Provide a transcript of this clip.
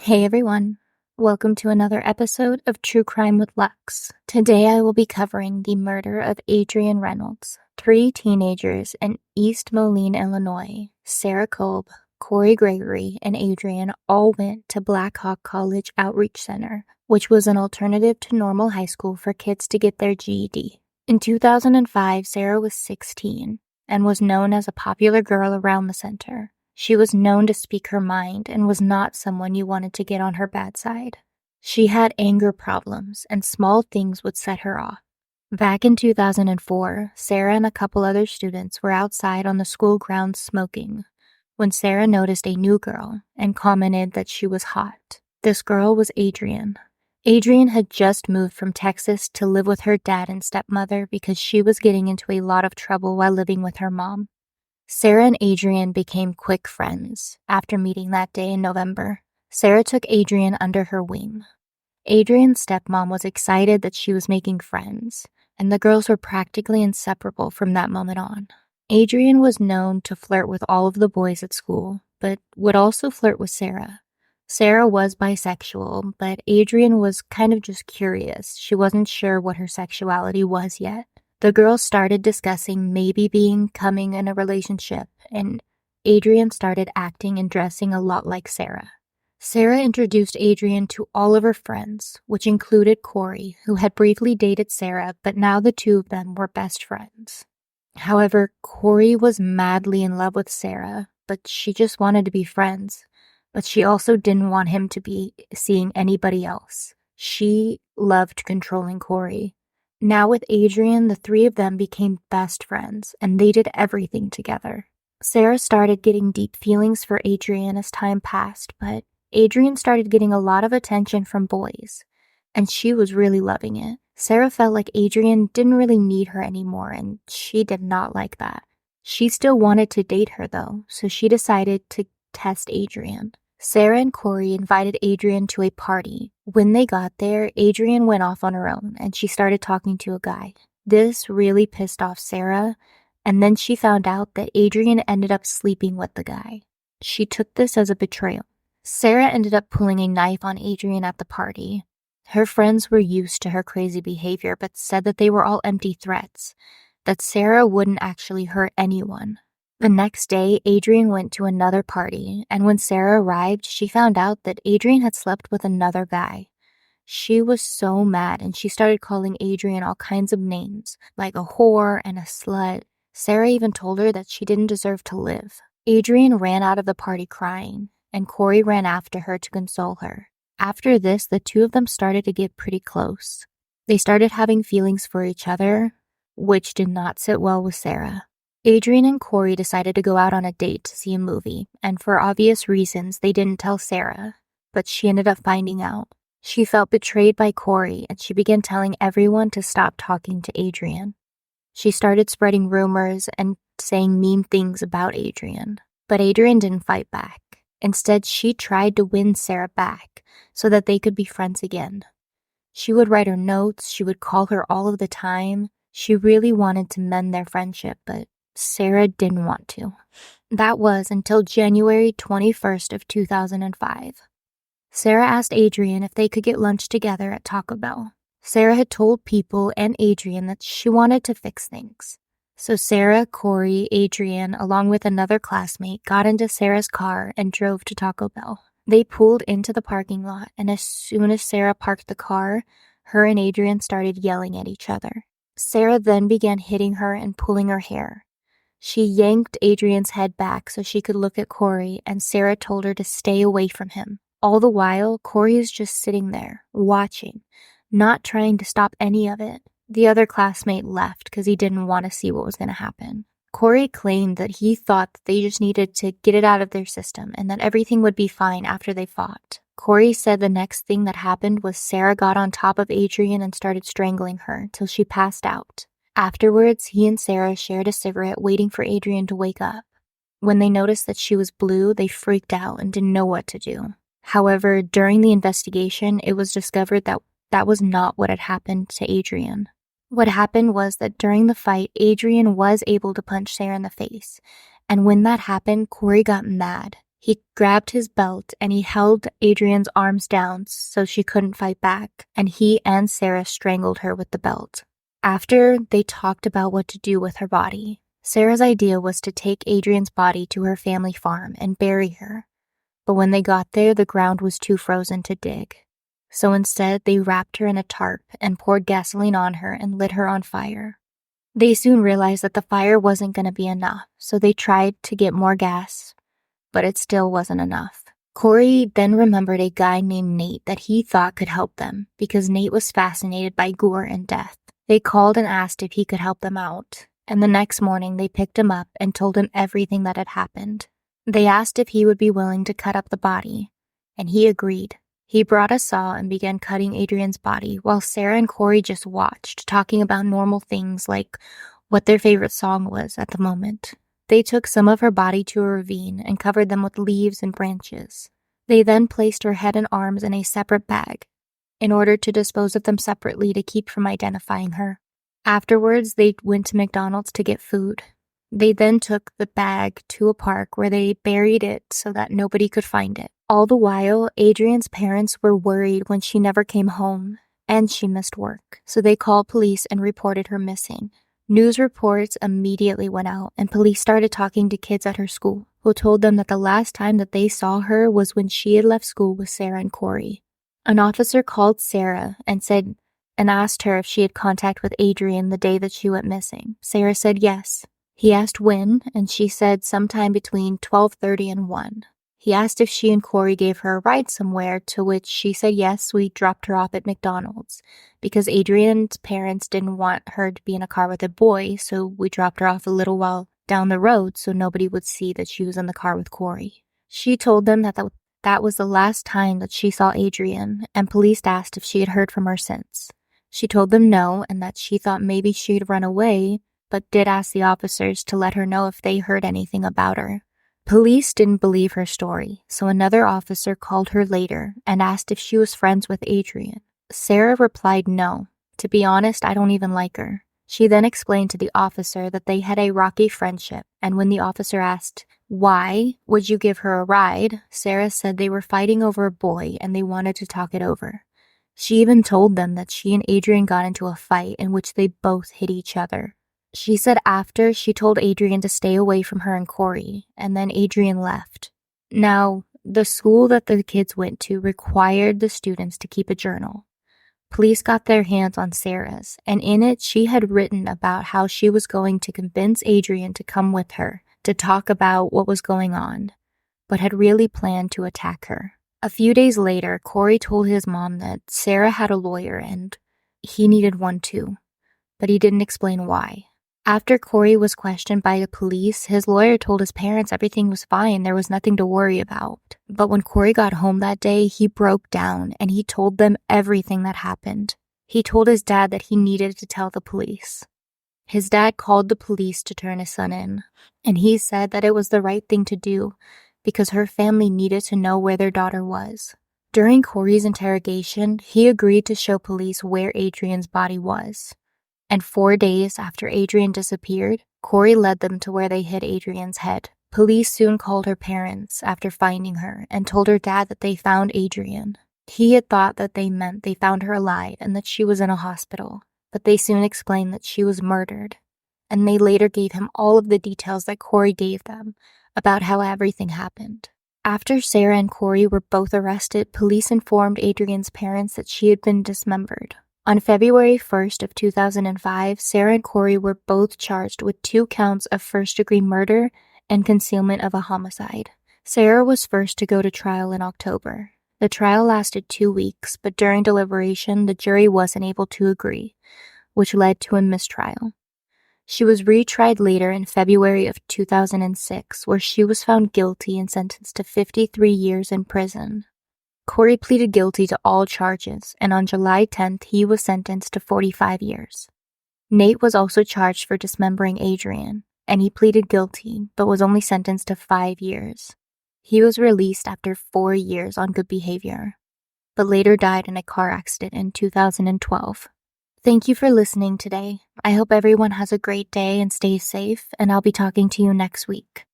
Hey everyone, welcome to another episode of True Crime with Lux. Today I will be covering the murder of Adrianne Reynolds. 3 teenagers in East Moline, Illinois, Sarah Kolb, Cory Gregory, and Adrianne all went to Black Hawk College Outreach Center, which was an alternative to normal high school for kids to get their GED. In 2005, Sarah was 16 and was known as a popular girl around the center. She was known to speak her mind and was not someone you wanted to get on her bad side. She had anger problems, and small things would set her off. Back in 2004, Sarah and a couple other students were outside on the school grounds smoking when Sarah noticed a new girl and commented that she was hot. This girl was Adrianne. Adrianne had just moved from Texas to live with her dad and stepmother because she was getting into a lot of trouble while living with her mom. Sarah and Adrianne became quick friends after meeting that day in November. Sarah took Adrianne under her wing. Adrianne's stepmom was excited that she was making friends, and the girls were practically inseparable from that moment on. Adrianne was known to flirt with all of the boys at school, but would also flirt with Sarah. Sarah was bisexual, but Adrianne was kind of just curious. She wasn't sure what her sexuality was yet. The girls started discussing maybe becoming in a relationship, and Adrianne started acting and dressing a lot like Sarah. Sarah introduced Adrianne to all of her friends, which included Cory, who had briefly dated Sarah, but now the two of them were best friends. However, Cory was madly in love with Sarah, but she just wanted to be friends. But she also didn't want him to be seeing anybody else. She loved controlling Cory. Now with Adrianne, the 3 of them became best friends, and they did everything together. Sarah started getting deep feelings for Adrianne as time passed, but Adrianne started getting a lot of attention from boys, and she was really loving it. Sarah felt like Adrianne didn't really need her anymore, and she did not like that. She still wanted to date her though, so she decided to test Adrianne. Sarah and Cory invited Adrianne to a party. When they got there, Adrianne went off on her own, and she started talking to a guy. This really pissed off Sarah, and then she found out that Adrianne ended up sleeping with the guy. She took this as a betrayal. Sarah ended up pulling a knife on Adrianne at the party. Her friends were used to her crazy behavior, but said that they were all empty threats, that Sarah wouldn't actually hurt anyone. The next day, Adrianne went to another party, and when Sarah arrived, she found out that Adrianne had slept with another guy. She was so mad, and she started calling Adrianne all kinds of names, like a whore and a slut. Sarah even told her that she didn't deserve to live. Adrianne ran out of the party crying, and Cory ran after her to console her. After this, the 2 of them started to get pretty close. They started having feelings for each other, which did not sit well with Sarah. Adrianne and Cory decided to go out on a date to see a movie, and for obvious reasons, they didn't tell Sarah, but she ended up finding out. She felt betrayed by Cory, and she began telling everyone to stop talking to Adrianne. She started spreading rumors and saying mean things about Adrianne, but Adrianne didn't fight back. Instead, she tried to win Sarah back so that they could be friends again. She would write her notes, she would call her all of the time. She really wanted to mend their friendship, but Sarah didn't want to. That was until January 21st of 2005. Sarah asked Adrianne if they could get lunch together at Taco Bell. Sarah had told people and Adrianne that she wanted to fix things. So Sarah, Cory, Adrianne, along with another classmate, got into Sarah's car and drove to Taco Bell. They pulled into the parking lot, and as soon as Sarah parked the car, her and Adrianne started yelling at each other. Sarah then began hitting her and pulling her hair. She yanked Adrianne's head back so she could look at Cory, and Sarah told her to stay away from him. All the while, Cory is just sitting there, watching, not trying to stop any of it. The other classmate left because he didn't want to see what was going to happen. Cory claimed that he thought that they just needed to get it out of their system and that everything would be fine after they fought. Cory said the next thing that happened was Sarah got on top of Adrianne and started strangling her till she passed out. Afterwards, he and Sarah shared a cigarette waiting for Adrianne to wake up. When they noticed that she was blue, they freaked out and didn't know what to do. However, during the investigation, it was discovered that that was not what had happened to Adrianne. What happened was that during the fight, Adrianne was able to punch Sarah in the face. And when that happened, Cory got mad He grabbed his belt and he held Adrianne's arms down so she couldn't fight back, and he and Sarah strangled her with the belt. After, they talked about what to do with her body. Sarah's idea was to take Adrianne's body to her family farm and bury her. But when they got there, the ground was too frozen to dig. So instead, they wrapped her in a tarp and poured gasoline on her and lit her on fire. They soon realized that the fire wasn't going to be enough, so they tried to get more gas, but it still wasn't enough. Cory then remembered a guy named Nate that he thought could help them because Nate was fascinated by gore and death. They called and asked if he could help them out, and the next morning they picked him up and told him everything that had happened. They asked if he would be willing to cut up the body, and he agreed. He brought a saw and began cutting Adrianne's body while Sarah and Cory just watched, talking about normal things like what their favorite song was at the moment. They took some of her body to a ravine and covered them with leaves and branches. They then placed her head and arms in a separate bag in order to dispose of them separately to keep from identifying her. Afterwards, they went to McDonald's to get food. They then took the bag to a park where they buried it so that nobody could find it. All the while, Adrianne's parents were worried when she never came home, and she missed work, so they called police and reported her missing. News reports immediately went out, and police started talking to kids at her school, who told them that the last time that they saw her was when she had left school with Sarah and Cory. An officer called Sarah and asked her if she had contact with Adrianne the day that she went missing. Sarah said yes. He asked when, and she said sometime between 12:30 and 1. He asked if she and Cory gave her a ride somewhere, to which she said yes, we dropped her off at McDonald's, because Adrianne's parents didn't want her to be in a car with a boy, so we dropped her off a little while down the road so nobody would see that she was in the car with Cory. She told them that was the last time that she saw Adrianne, and police asked if she had heard from her since. She told them no, and that she thought maybe she'd run away, but did ask the officers to let her know if they heard anything about her. Police didn't believe her story, so another officer called her later and asked if she was friends with Adrianne. Sarah replied no. To be honest, I don't even like her. She then explained to the officer that they had a rocky friendship, and when the officer asked, "Why would you give her a ride?" Sarah said they were fighting over a boy and they wanted to talk it over. She even told them that she and Adrianne got into a fight in which they both hit each other. She said after, she told Adrianne to stay away from her and Cory, and then Adrianne left. Now, the school that the kids went to required the students to keep a journal. Police got their hands on Sarah's, and in it she had written about how she was going to convince Adrianne to come with her to talk about what was going on, but had really planned to attack her. A few days later, Cory told his mom that Sarah had a lawyer and he needed one too, but he didn't explain why. After Cory was questioned by the police, his lawyer told his parents everything was fine, there was nothing to worry about. But when Cory got home that day, he broke down and he told them everything that happened. He told his dad that he needed to tell the police. His dad called the police to turn his son in, and he said that it was the right thing to do because her family needed to know where their daughter was. During Cory's interrogation, he agreed to show police where Adrianne's body was. And 4 days after Adrianne disappeared, Cory led them to where they hid Adrianne's head. Police soon called her parents after finding her and told her dad that they found Adrianne. He had thought that they meant they found her alive and that she was in a hospital, but they soon explained that she was murdered. And they later gave him all of the details that Cory gave them about how everything happened. After Sarah and Cory were both arrested, police informed Adrianne's parents that she had been dismembered. On February 1st of 2005, Sarah and Cory were both charged with 2 counts of first-degree murder and concealment of a homicide. Sarah was first to go to trial in October. The trial lasted 2 weeks, but during deliberation, the jury wasn't able to agree, which led to a mistrial. She was retried later in February of 2006, where she was found guilty and sentenced to 53 years in prison. Cory pleaded guilty to all charges, and on July 10th, he was sentenced to 45 years. Nate was also charged for dismembering Adrianne, and he pleaded guilty, but was only sentenced to 5 years. He was released after 4 years on good behavior, but later died in a car accident in 2012. Thank you for listening today. I hope everyone has a great day and stays safe, and I'll be talking to you next week.